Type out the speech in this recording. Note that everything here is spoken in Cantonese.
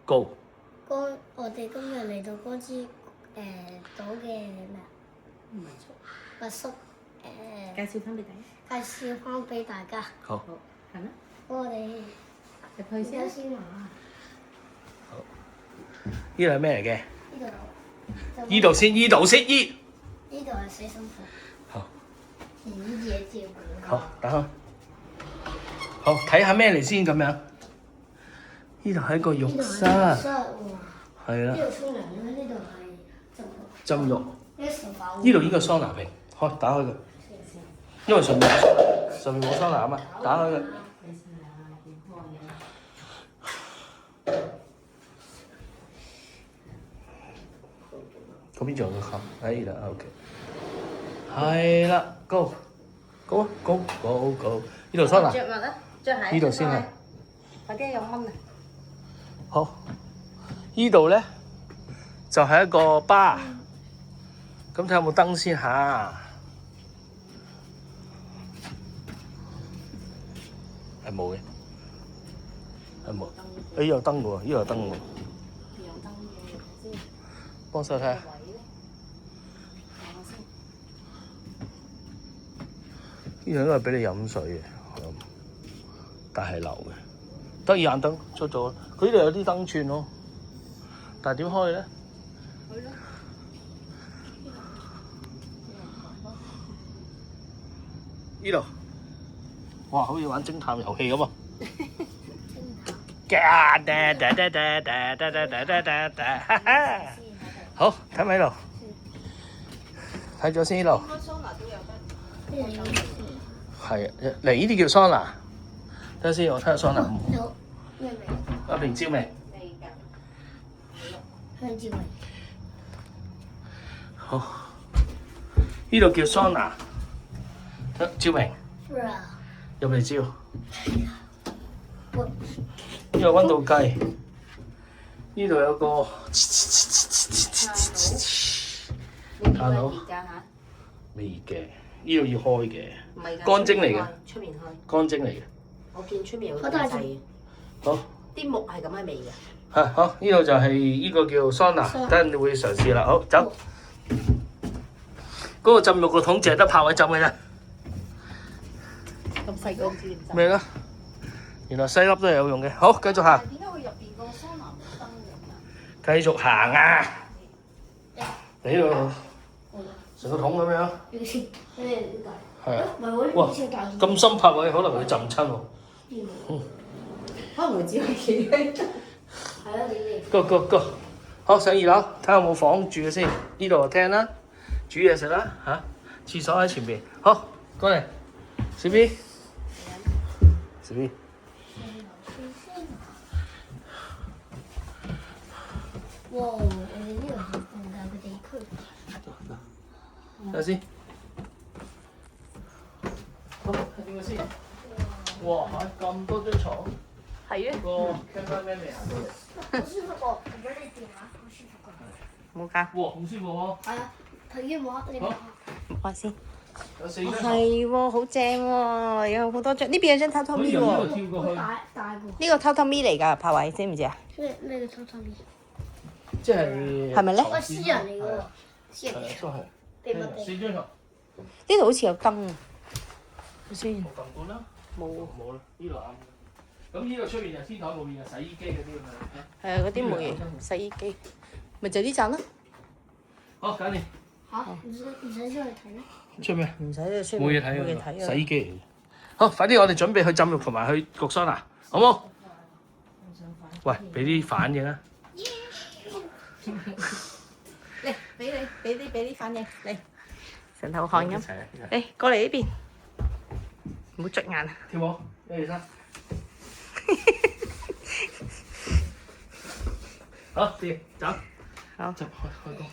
Go。我哋今日嚟到嗰支島嘅咩啊？民宿介紹翻俾大家。介紹翻俾大家。好。係咩？我哋入去先。先啊！好。呢度係咩嚟嘅？呢度先。呢度係水深火。好。午夜照顧。好，打開。好，睇下咩嚟先咁樣。呢度係一個浴室。係啦。呢度沖涼啦，呢度係浸浴。呢度呢個桑拿瓶，開打開佢。因為上面冇桑拿啊嘛，打開佢。嗰邊仲有個盒，係啦 ，OK。係啦 ，Go，呢度桑拿。着襪啦，着鞋。呢度先係。快啲有蚊啊！好，呢度咧就係一個吧，咁睇下有冇燈先嚇。係冇嘅，係冇。誒有燈喎，呢度有燈喎。有燈嘅先。幫手睇下。呢度應該係俾你飲水嘅，但係流嘅。得眼燈出咗，佢呢度有啲燈串咯，但係點開咧？呢度，哇！好似玩偵探遊戲咁啊！好，睇埋呢度，睇咗先呢度。桑拿都有得。係，嚟呢啲叫桑拿。等下先，我睇下桑拿。有咩味？有平照味。味㗎。香蕉味。好，呢度叫桑拿。照明。有未照？呢個溫度計。呢度有個。大佬。未嘅，呢度要開嘅。唔係㗎。乾蒸嚟嘅。出面開。乾蒸嚟嘅。我見出面有個細嘅。好。啲木係咁嘅味嘅。係好，呢度就係呢個叫桑拿，等陣你會嘗試啦。好，走。嗰個浸浴個桶淨係得泊位浸嘅啫。咁細個唔知點浸。咩啦？原來細粒都係有用嘅。好，繼續行。點解佢入邊個桑拿冇燈嘅？繼續行啊！你呢度成個桶咁樣。係啊。哇！咁深泊位，可能佢浸親喎。可能佢只係企喺度。係啊，你 Go！好，上2樓睇下有冇房住嘅先。呢度就廳啦，煮嘢食啦嚇。廁所喺前邊。好，過嚟，小 B。小 B。哇！我哋呢度係放假嘅地區。睇下先。好，睇邊個先？哇！咁多張床。係啊。個 cameraman 未行過嚟。好舒服喎！我俾你電話，好舒服㗎。冇㗎。哇！好舒服喎。係啊，睇煙幕你睇下。我先。有4張床。係喎，好正喎，有好多張。呢邊有張偷偷咪喎。跳過去。大個。呢個偷偷咪嚟㗎，泊位知唔知啊？咩叫偷偷咪？即係。係咪咧？我私人嚟㗎喎，私人嚟㗎。都係。秘密地。 4張床。呢度好似有燈啊。睇先。撳過啦。冇啦，呢度啱。咁呢度出面就天台，後面就洗衣機嗰啲咁樣。係啊，嗰啲冇嘢，洗衣機，咪就呢盞咯。好，搞掂。嚇？唔使出去睇咩？出咩？唔使出冇嘢睇冇嘢啊！睇啊！洗衣機嚟嘅。好，快啲！我哋準備去浸浴同埋去焗桑拿，好冇？喂，俾啲反應啊！嚟，俾啲反應嚟，成頭汗咁。嚟過嚟呢邊，唔好捽眼啊！跳舞，1、2、3。好，掂，走。好，開工。